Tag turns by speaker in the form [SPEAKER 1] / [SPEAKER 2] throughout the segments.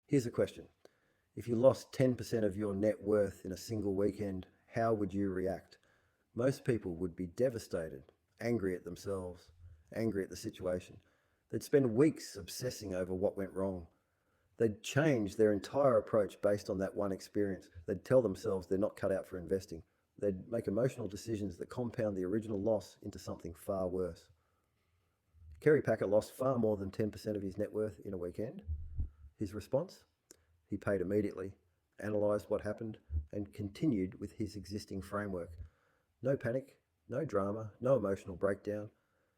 [SPEAKER 1] Here's a question. If you lost 10% of your net worth in a single weekend, how would you react? Most people would be devastated, angry at themselves, angry at the situation. They'd spend weeks obsessing over what went wrong. They'd change their entire approach based on that one experience. They'd tell themselves they're not cut out for investing. They'd make emotional decisions that compound the original loss into something far worse. Kerry Packer lost far more than 10% of his net worth in a weekend. His response? He paid immediately, analysed what happened, and continued with his existing framework. No panic, no drama, no emotional breakdown,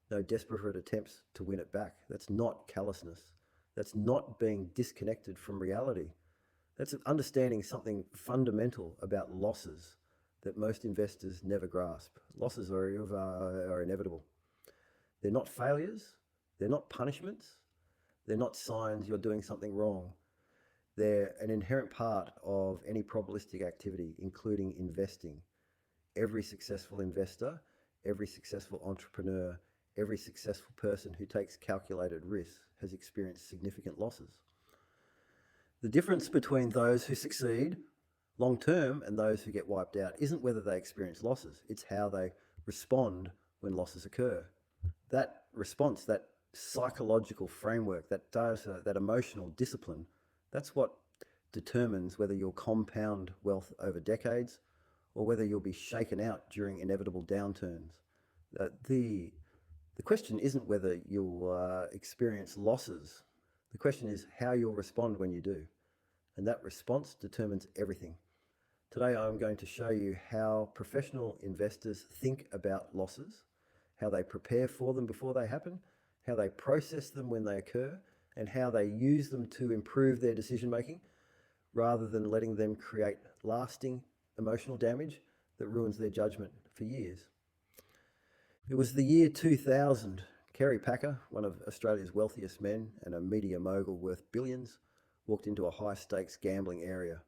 [SPEAKER 1] no desperate attempts to win it back. That's not callousness. That's not being disconnected from reality. That's understanding something fundamental about losses that most investors never grasp. Losses are inevitable. They're not failures. They're not punishments. They're not signs you're doing something wrong. They're an inherent part of any probabilistic activity, including investing. Every successful investor, every successful entrepreneur, every successful person who takes calculated risks has experienced significant losses. The difference between those who succeed long term and those who get wiped out isn't whether they experience losses, it's how they respond when losses occur. That response, that psychological framework, that emotional discipline, that's what determines whether you'll compound wealth over decades or whether you'll be shaken out during inevitable downturns. The question isn't whether you'll experience losses. The question is how you'll respond when you do. And that response determines everything. Today I'm going to show you how professional investors think about losses, how they prepare for them before they happen, how they process them when they occur, and how they use them to improve their decision making rather than letting them create lasting emotional damage that ruins their judgment for years. It was the year 2000. Kerry Packer, one of Australia's wealthiest men and a media mogul worth billions, walked into a high-stakes gambling area.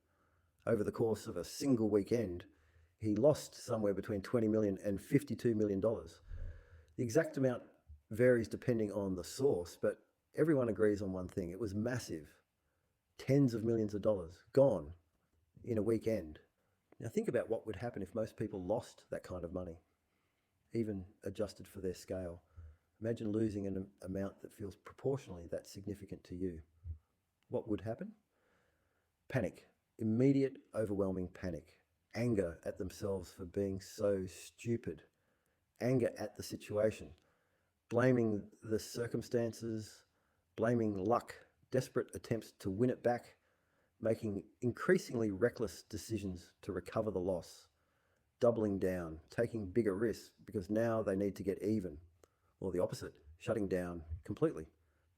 [SPEAKER 1] Over the course of a single weekend, he lost somewhere between $20 million and $52 million. The exact amount varies depending on the source, but everyone agrees on one thing. It was massive. Tens of millions of dollars gone in a weekend. Now think about what would happen if most people lost that kind of money, even adjusted for their scale. Imagine losing an amount that feels proportionally that significant to you. What would happen? Panic. Immediate, overwhelming panic. Anger at themselves for being so stupid. Anger at the situation. Blaming the circumstances, blaming luck, desperate attempts to win it back, making increasingly reckless decisions to recover the loss, doubling down, taking bigger risks because now they need to get even, or the opposite, shutting down completely,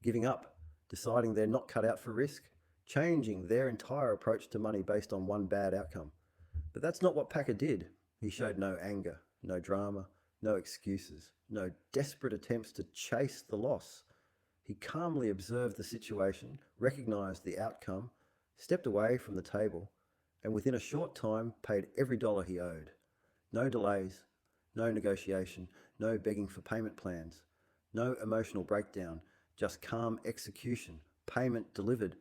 [SPEAKER 1] giving up, deciding they're not cut out for risk, changing their entire approach to money based on one bad outcome. But that's not what Packer did. He showed no anger, no drama, no excuses, no desperate attempts to chase the loss. He calmly observed the situation, recognized the outcome, stepped away from the table, and within a short time paid every dollar he owed. No delays, no negotiation, no begging for payment plans, no emotional breakdown, just calm execution, payment delivered,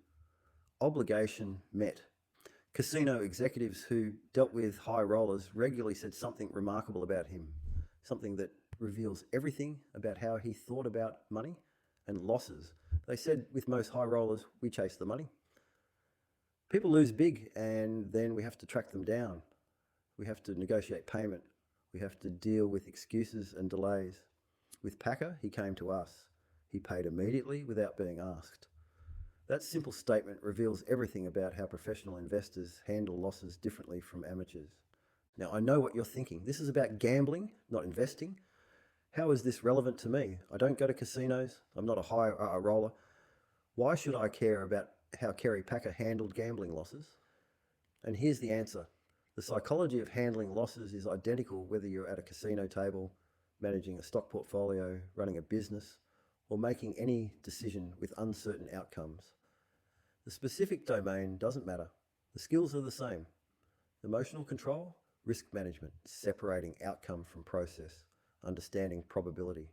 [SPEAKER 1] obligation met. Casino executives who dealt with high rollers regularly said something remarkable about him, something that reveals everything about how he thought about money and losses. They said with most high rollers, we chase the money. People lose big and then we have to track them down. We have to negotiate payment. We have to deal with excuses and delays. With Packer, he came to us. He paid immediately without being asked. That simple statement reveals everything about how professional investors handle losses differently from amateurs. Now, I know what you're thinking. This is about gambling, not investing. How is this relevant to me? I don't go to casinos. I'm not a high roller. Why should I care about how Kerry Packer handled gambling losses? And here's the answer. The psychology of handling losses is identical whether you're at a casino table, managing a stock portfolio, running a business, or making any decision with uncertain outcomes. The specific domain doesn't matter. The skills are the same. Emotional control, risk management, separating outcome from process, understanding probability,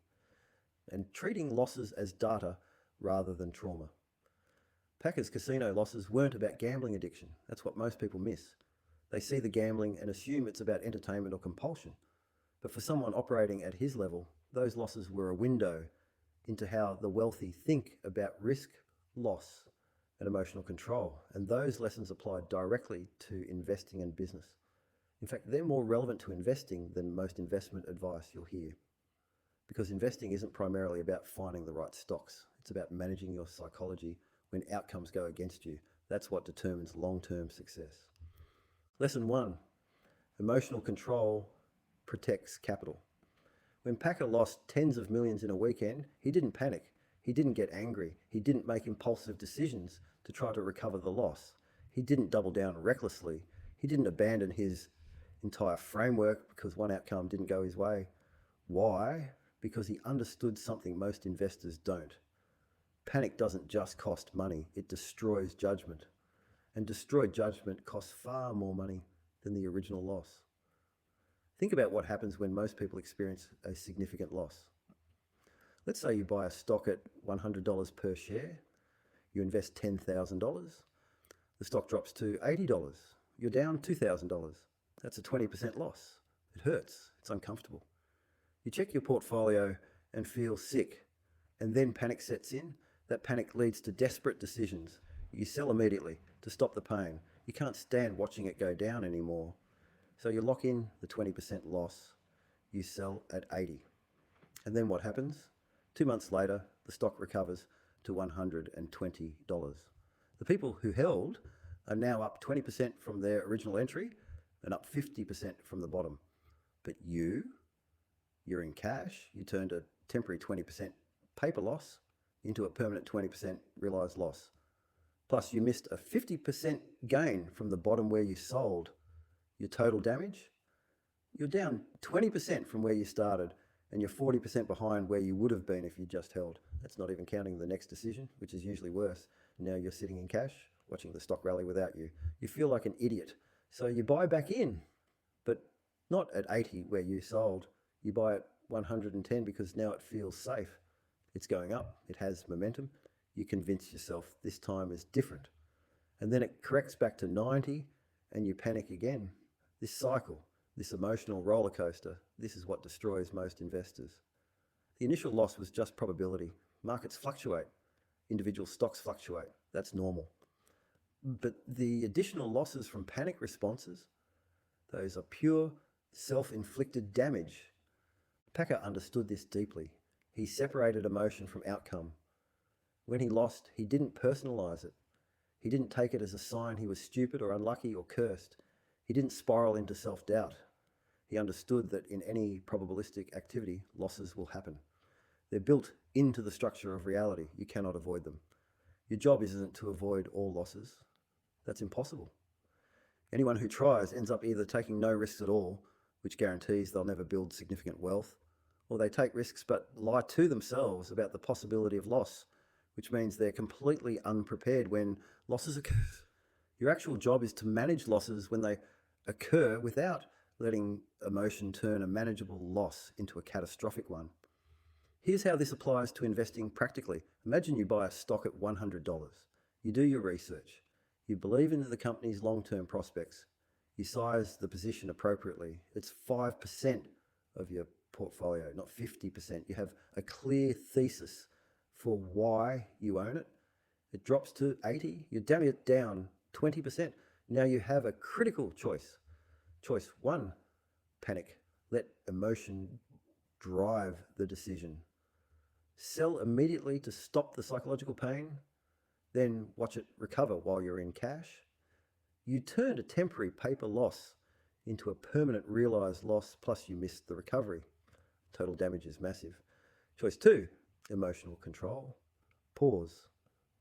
[SPEAKER 1] and treating losses as data rather than trauma. Packer's casino losses weren't about gambling addiction. That's what most people miss. They see the gambling and assume it's about entertainment or compulsion. But for someone operating at his level, those losses were a window into how the wealthy think about risk, loss, and emotional control. And those lessons applied directly to investing and business. In fact, they're more relevant to investing than most investment advice you'll hear. Because investing isn't primarily about finding the right stocks. It's about managing your psychology when outcomes go against you. That's what determines long-term success. Lesson 1, emotional control protects capital. When Packer lost tens of millions in a weekend, he didn't panic. He didn't get angry. He didn't make impulsive decisions to try to recover the loss. He didn't double down recklessly. He didn't abandon his entire framework because one outcome didn't go his way. Why? Because he understood something most investors don't. Panic doesn't just cost money, it destroys judgment. And destroyed judgment costs far more money than the original loss. Think about what happens when most people experience a significant loss. Let's say you buy a stock at $100 per share, you invest $10,000, the stock drops to $80, you're down $2,000. That's a 20% loss. It hurts, it's uncomfortable. You check your portfolio and feel sick, and then panic sets in. That panic leads to desperate decisions. You sell immediately to stop the pain. You can't stand watching it go down anymore. So you lock in the 20% loss. You sell at 80. And then what happens? 2 months later, the stock recovers to $120. The people who held are now up 20% from their original entry and up 50% from the bottom. But you're in cash. You turned a temporary 20% paper loss into a permanent 20% realized loss. Plus you missed a 50% gain from the bottom where you sold. Your total damage, you're down 20% from where you started, and you're 40% behind where you would have been if you just held. That's not even counting the next decision, which is usually worse. Now you're sitting in cash, watching the stock rally without you. You feel like an idiot. So you buy back in, but not at 80 where you sold. You buy at 110 because now it feels safe. It's going up, it has momentum. You convince yourself this time is different. And then it corrects back to 90 and you panic again. This cycle, this emotional roller coaster, this is what destroys most investors. The initial loss was just probability. Markets fluctuate. Individual stocks fluctuate. That's normal. But the additional losses from panic responses, those are pure self-inflicted damage. Packer understood this deeply. He separated emotion from outcome. When he lost, he didn't personalize it. He didn't take it as a sign he was stupid or unlucky or cursed. He didn't spiral into self-doubt. He understood that in any probabilistic activity, losses will happen. They're built into the structure of reality. You cannot avoid them. Your job isn't to avoid all losses. That's impossible. Anyone who tries ends up either taking no risks at all, which guarantees they'll never build significant wealth, or they take risks but lie to themselves about the possibility of loss, which means they're completely unprepared when losses occur. Your actual job is to manage losses when they occur without letting emotion turn a manageable loss into a catastrophic one. Here's how this applies to investing practically. Imagine you buy a stock at $100. You do your research. You believe in the company's long-term prospects. You size the position appropriately. It's 5% of your portfolio, not 50%. You have a clear thesis for why you own it. It drops to 80. You dummy it down 20%. Now you have a critical choice. Choice 1, panic. Let emotion drive the decision. Sell immediately to stop the psychological pain, then watch it recover while you're in cash. You turned a temporary paper loss into a permanent realized loss, plus you missed the recovery. Total damage is massive. Choice 2, emotional control. Pause,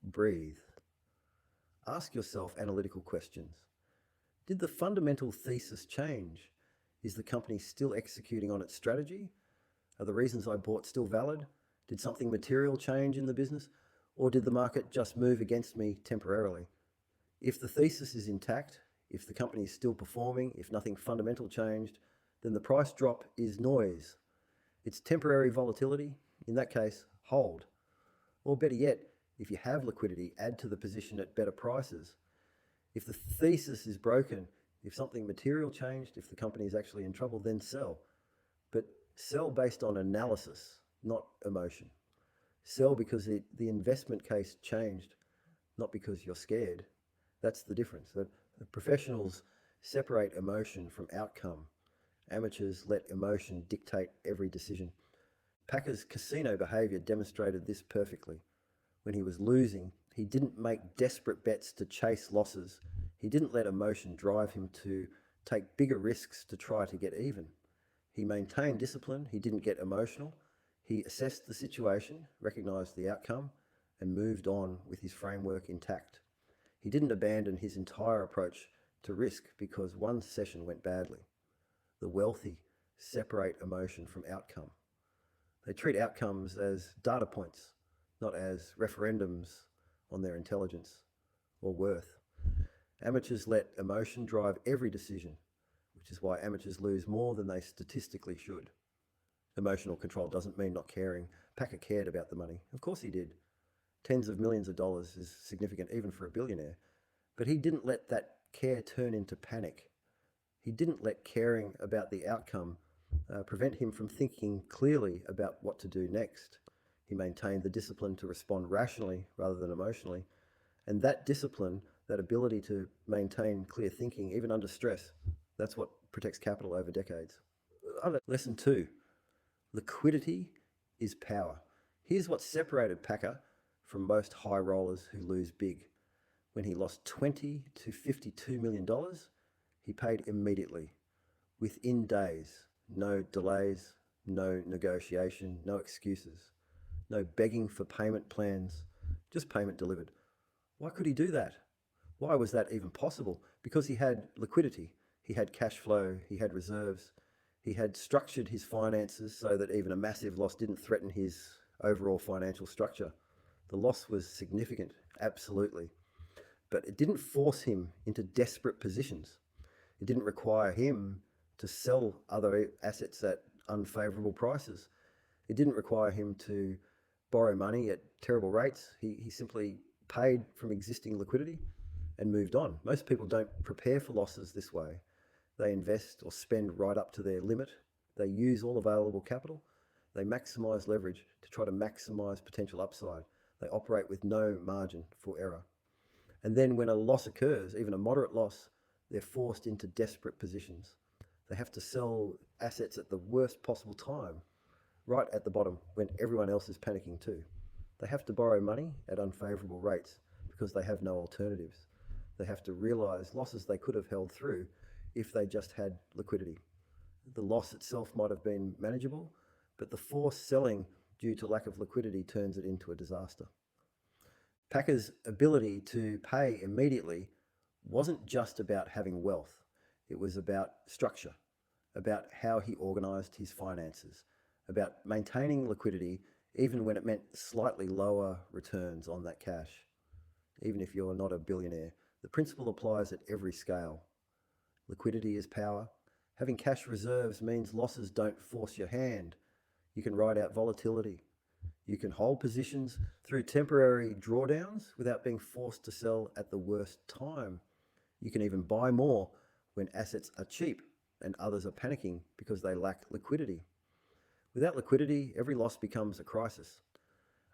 [SPEAKER 1] breathe. Ask yourself analytical questions. Did the fundamental thesis change? Is the company still executing on its strategy? Are the reasons I bought still valid? Did something material change in the business? Or did the market just move against me temporarily? If the thesis is intact, if the company is still performing, if nothing fundamental changed, then the price drop is noise. It's temporary volatility. In that case, hold. Or better yet, If you have liquidity, add to the position at better prices. If the thesis is broken, if something material changed, if the company is actually in trouble, then sell. But sell based on analysis, not emotion. Sell because the investment case changed, not because you're scared. That's the difference. The professionals separate emotion from outcome. Amateurs let emotion dictate every decision. Packer's casino behaviour demonstrated this perfectly. When he was losing, he didn't make desperate bets to chase losses. He didn't let emotion drive him to take bigger risks to try to get even. He maintained discipline. He didn't get emotional. He assessed the situation, recognised the outcome, and moved on with his framework intact. He didn't abandon his entire approach to risk because one session went badly. The wealthy separate emotion from outcome. They treat outcomes as data points, not as referendums on their intelligence or worth. Amateurs let emotion drive every decision, which is why amateurs lose more than they statistically should. Emotional control doesn't mean not caring. Packer cared about the money. Of course he did. Tens of millions of dollars is significant even for a billionaire. But he didn't let that care turn into panic. He didn't let caring about the outcome prevent him from thinking clearly about what to do next. He maintained the discipline to respond rationally rather than emotionally. And that discipline, that ability to maintain clear thinking, even under stress, that's what protects capital over decades. Lesson 2, liquidity is power. Here's what separated Packer from most high rollers who lose big. When he lost $20 to $52 million, he paid immediately, within days. No delays, no negotiation, no excuses, no begging for payment plans, just payment delivered. Why could he do that? Why was that even possible? Because he had liquidity, he had cash flow, he had reserves, he had structured his finances so that even a massive loss didn't threaten his overall financial structure. The loss was significant, absolutely, but it didn't force him into desperate positions. It didn't require him to sell other assets at unfavourable prices. It didn't require him to borrow money at terrible rates. He simply paid from existing liquidity and moved on. Most people don't prepare for losses this way. They invest or spend right up to their limit. They use all available capital. They maximise leverage to try to maximise potential upside. They operate with no margin for error. And then when a loss occurs, even a moderate loss, they're forced into desperate positions. They have to sell assets at the worst possible time, right at the bottom when everyone else is panicking too. They have to borrow money at unfavourable rates because they have no alternatives. They have to realise losses they could have held through if they just had liquidity. The loss itself might have been manageable, but the forced selling due to lack of liquidity turns it into a disaster. Packer's ability to pay immediately wasn't just about having wealth. It was about structure, about how he organised his finances, about maintaining liquidity even when it meant slightly lower returns on that cash. Even if you're not a billionaire, the principle applies at every scale. Liquidity is power. Having cash reserves means losses don't force your hand. You can ride out volatility. You can hold positions through temporary drawdowns without being forced to sell at the worst time. You can even buy more when assets are cheap and others are panicking because they lack liquidity. Without liquidity, every loss becomes a crisis.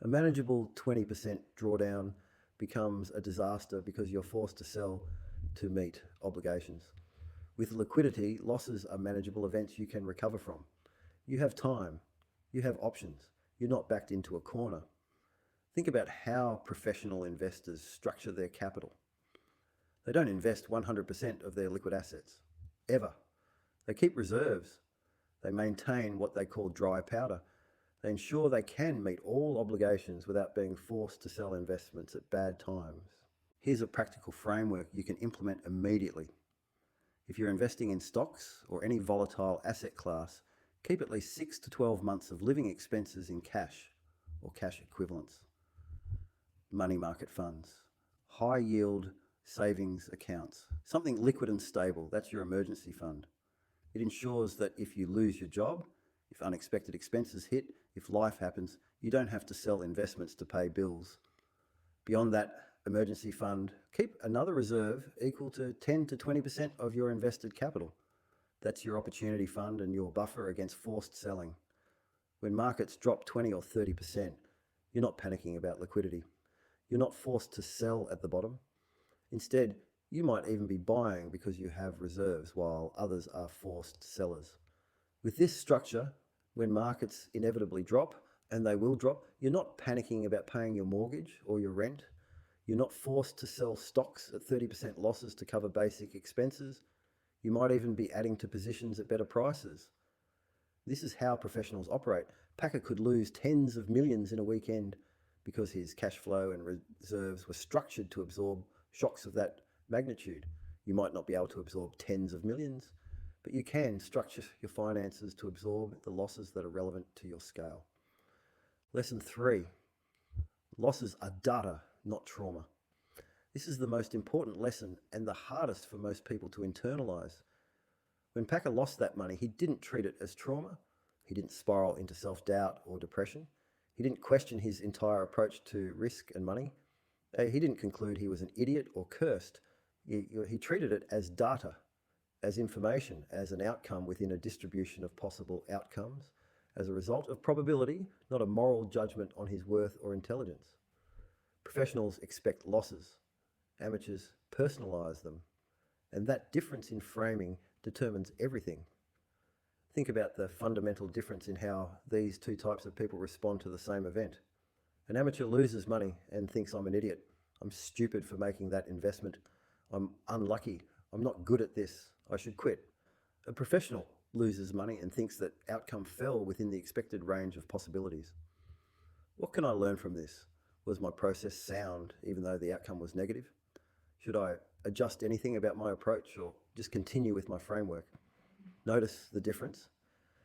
[SPEAKER 1] A manageable 20% drawdown becomes a disaster because you're forced to sell to meet obligations. With liquidity, losses are manageable events you can recover from. You have time. You have options. You're not backed into a corner. Think about how professional investors structure their capital. They don't invest 100% of their liquid assets, ever. They keep reserves. They maintain what they call dry powder. They ensure they can meet all obligations without being forced to sell investments at bad times. Here's a practical framework you can implement immediately. If you're investing in stocks or any volatile asset class, keep at least 6 to 12 months of living expenses in cash or cash equivalents. Money market funds, high yield savings accounts, something liquid and stable, that's your emergency fund. It ensures that if you lose your job, if unexpected expenses hit, if life happens, you don't have to sell investments to pay bills. Beyond that emergency fund, keep another reserve equal to 10 to 20% of your invested capital. That's your opportunity fund and your buffer against forced selling. When markets drop 20 or 30%, you're not panicking about liquidity. You're not forced to sell at the bottom. Instead, you might even be buying because you have reserves while others are forced sellers. With this structure, when markets inevitably drop, and they will drop, you're not panicking about paying your mortgage or your rent. You're not forced to sell stocks at 30% losses to cover basic expenses. You might even be adding to positions at better prices. This is how professionals operate. Packer could lose tens of millions in a weekend because his cash flow and reserves were structured to absorb shocks of that magnitude. You might not be able to absorb tens of millions, but you can structure your finances to absorb the losses that are relevant to your scale. Lesson 3, losses are data, not trauma. This is the most important lesson and the hardest for most people to internalize. When Packer lost that money, he didn't treat it as trauma. He didn't spiral into self-doubt or depression. He didn't question his entire approach to risk and money. He didn't conclude he was an idiot or cursed. He treated it as data, as information, as an outcome within a distribution of possible outcomes, as a result of probability, not a moral judgment on his worth or intelligence. Professionals expect losses. Amateurs personalize them. And that difference in framing determines everything. Think about the fundamental difference in how these two types of people respond to the same event. An amateur loses money and thinks, I'm an idiot. I'm stupid for making that investment. I'm unlucky. I'm not good at this. I should quit. A professional loses money and thinks that outcome fell within the expected range of possibilities. What can I learn from this? Was my process sound even though the outcome was negative? Should I adjust anything about my approach or just continue with my framework? Notice the difference.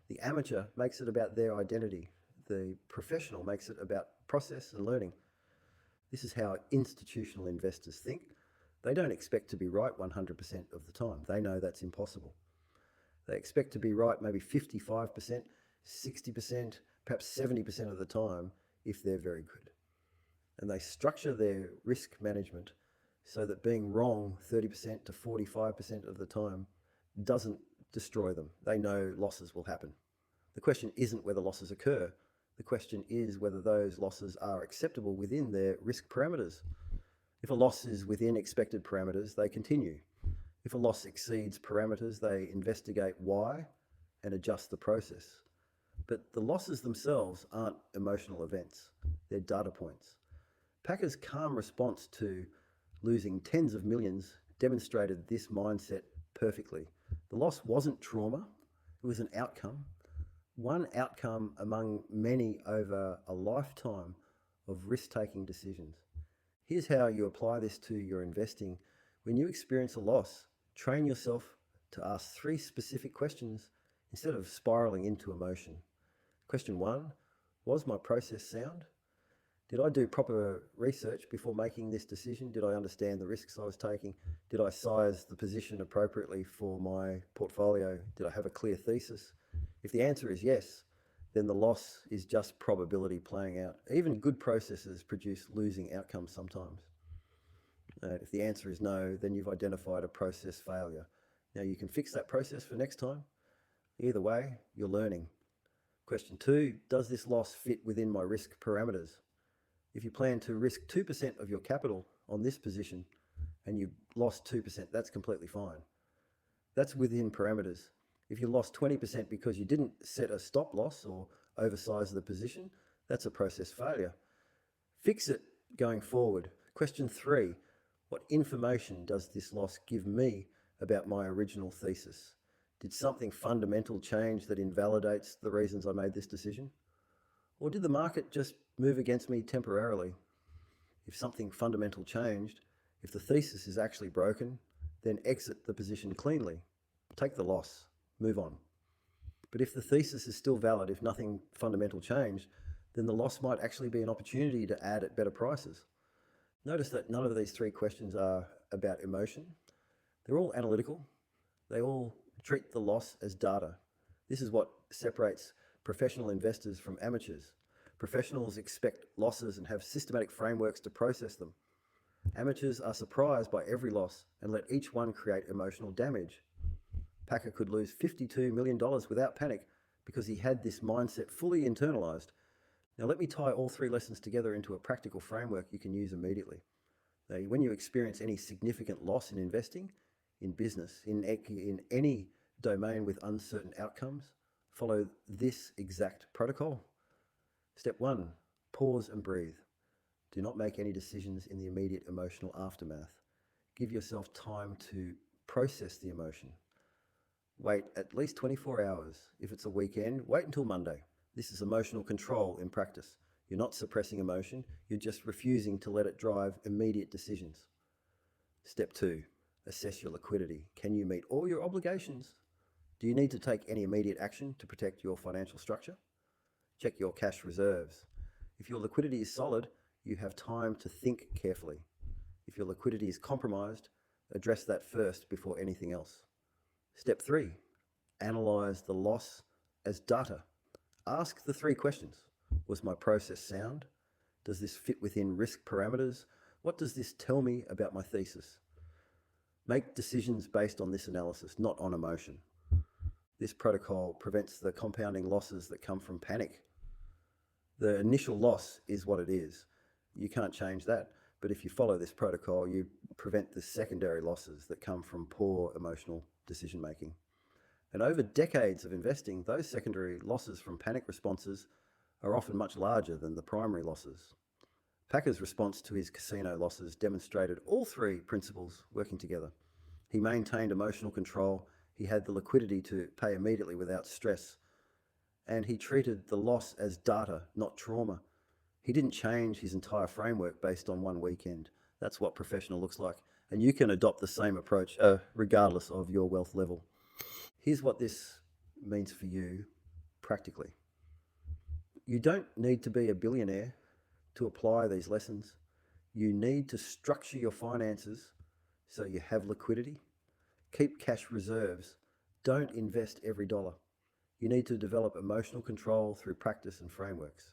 [SPEAKER 1] The amateur makes it about their identity. The professional makes it about process and learning. This is how institutional investors think. They don't expect to be right 100% of the time. They know that's impossible. They expect to be right maybe 55%, 60%, perhaps 70% of the time if they're very good. And they structure their risk management so that being wrong 30% to 45% of the time doesn't destroy them. They know losses will happen. The question isn't whether losses occur. The question is whether those losses are acceptable within their risk parameters. If a loss is within expected parameters, they continue. If a loss exceeds parameters, they investigate why and adjust the process. But the losses themselves aren't emotional events. They're data points. Packer's calm response to losing tens of millions demonstrated this mindset perfectly. The loss wasn't trauma. It was an outcome. One outcome among many over a lifetime of risk-taking decisions. Here's how you apply this to your investing. When you experience a loss, train yourself to ask 3 specific questions instead of spiraling into emotion. Question 1, was my process sound? Did I do proper research before making this decision? Did I understand the risks I was taking? Did I size the position appropriately for my portfolio? Did I have a clear thesis? If the answer is yes, then the loss is just probability playing out. Even good processes produce losing outcomes sometimes. If the answer is no, then you've identified a process failure. Now you can fix that process for next time. Either way, you're learning. Question 2, does this loss fit within my risk parameters? If you plan to risk 2% of your capital on this position and you lost 2%, that's completely fine. That's within parameters. If you lost 20% because you didn't set a stop loss or oversize the position, that's a process failure. Fix it going forward. Question 3, what information does this loss give me about my original thesis? Did something fundamental change that invalidates the reasons I made this decision? Or did the market just move against me temporarily? If something fundamental changed, if the thesis is actually broken, then exit the position cleanly. Take the loss, move on. But if the thesis is still valid, if nothing fundamental changed, then the loss might actually be an opportunity to add at better prices. Notice that none of these 3 questions are about emotion. They're all analytical. They all treat the loss as data. This is what separates professional investors from amateurs. Professionals expect losses and have systematic frameworks to process them. Amateurs are surprised by every loss and let each one create emotional damage. Packer could lose $52 million without panic because he had this mindset fully internalized. Now let me tie all three lessons together into a practical framework you can use immediately. Now, when you experience any significant loss in investing, in business, in any domain with uncertain outcomes, follow this exact protocol. Step 1, pause and breathe. Do not make any decisions in the immediate emotional aftermath. Give yourself time to process the emotion. Wait at least 24 hours. If it's a weekend, wait until Monday. This is emotional control in practice. You're not suppressing emotion, you're just refusing to let it drive immediate decisions. Step 2, assess your liquidity. Can you meet all your obligations? Do you need to take any immediate action to protect your financial structure? Check your cash reserves. If your liquidity is solid, you have time to think carefully. If your liquidity is compromised, address that first before anything else. Step 3, analyze the loss as data. Ask the 3 questions. Was my process sound? Does this fit within risk parameters? What does this tell me about my thesis? Make decisions based on this analysis, not on emotion. This protocol prevents the compounding losses that come from panic. The initial loss is what it is. You can't change that. But if you follow this protocol, you prevent the secondary losses that come from poor emotional decision making. And over decades of investing, those secondary losses from panic responses are often much larger than the primary losses. Packer's response to his casino losses demonstrated all 3 principles working together. He maintained emotional control, he had the liquidity to pay immediately without stress, and he treated the loss as data, not trauma. He didn't change his entire framework based on one weekend. That's what professional looks like. And you can adopt the same approach regardless of your wealth level. Here's what this means for you practically. You don't need to be a billionaire to apply these lessons. You need to structure your finances so you have liquidity. Keep cash reserves. Don't invest every dollar. You need to develop emotional control through practice and frameworks.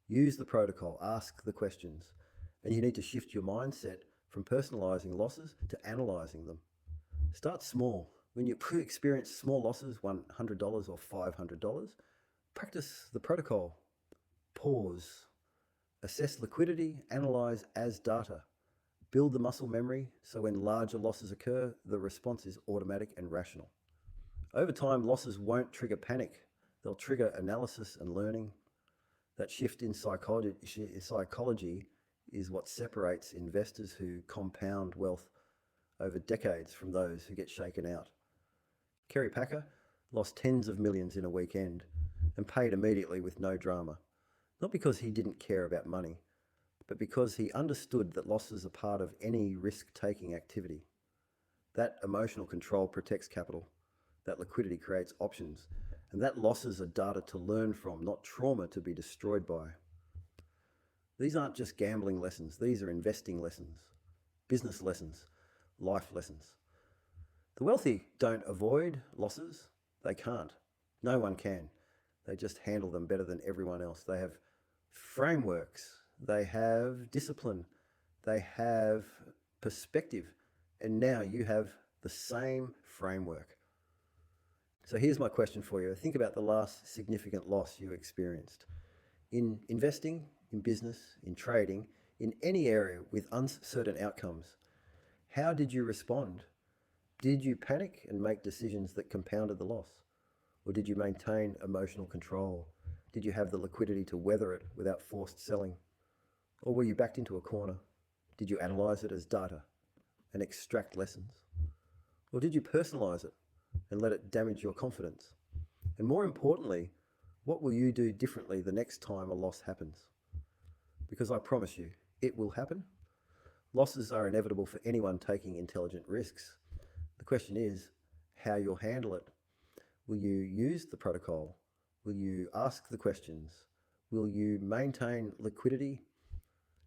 [SPEAKER 1] Use the protocol, ask the questions, and you need to shift your mindset from personalizing losses to analyzing them. Start small. When you experience small losses, $100 or $500, practice the protocol. Pause. Assess liquidity, analyze as data. Build the muscle memory so when larger losses occur, the response is automatic and rational. Over time, losses won't trigger panic. They'll trigger analysis and learning. That shift in psychology is what separates investors who compound wealth over decades from those who get shaken out. Kerry Packer lost tens of millions in a weekend and paid immediately with no drama. Not because he didn't care about money, but because he understood that losses are part of any risk-taking activity. That emotional control protects capital. That liquidity creates options. And that losses are data to learn from, not trauma to be destroyed by. These aren't just gambling lessons. These are investing lessons, business lessons, life lessons. The wealthy don't avoid losses. They can't. No one can. They just handle them better than everyone else. They have frameworks. They have discipline. They have perspective. And now you have the same framework. So here's my question for you. Think about the last significant loss you experienced. In investing, in business, in trading, in any area with uncertain outcomes, how did you respond? Did you panic and make decisions that compounded the loss? Or did you maintain emotional control? Did you have the liquidity to weather it without forced selling? Or were you backed into a corner? Did you analyze it as data and extract lessons? Or did you personalize it and let it damage your confidence? And more importantly, what will you do differently the next time a loss happens? Because I promise you, it will happen. Losses are inevitable for anyone taking intelligent risks. The question is how you'll handle it. Will you use the protocol? Will you ask the questions? Will you maintain liquidity?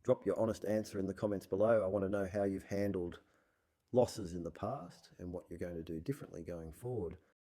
[SPEAKER 1] Drop your honest answer in the comments below. I want to know how you've handled losses in the past and what you're going to do differently going forward.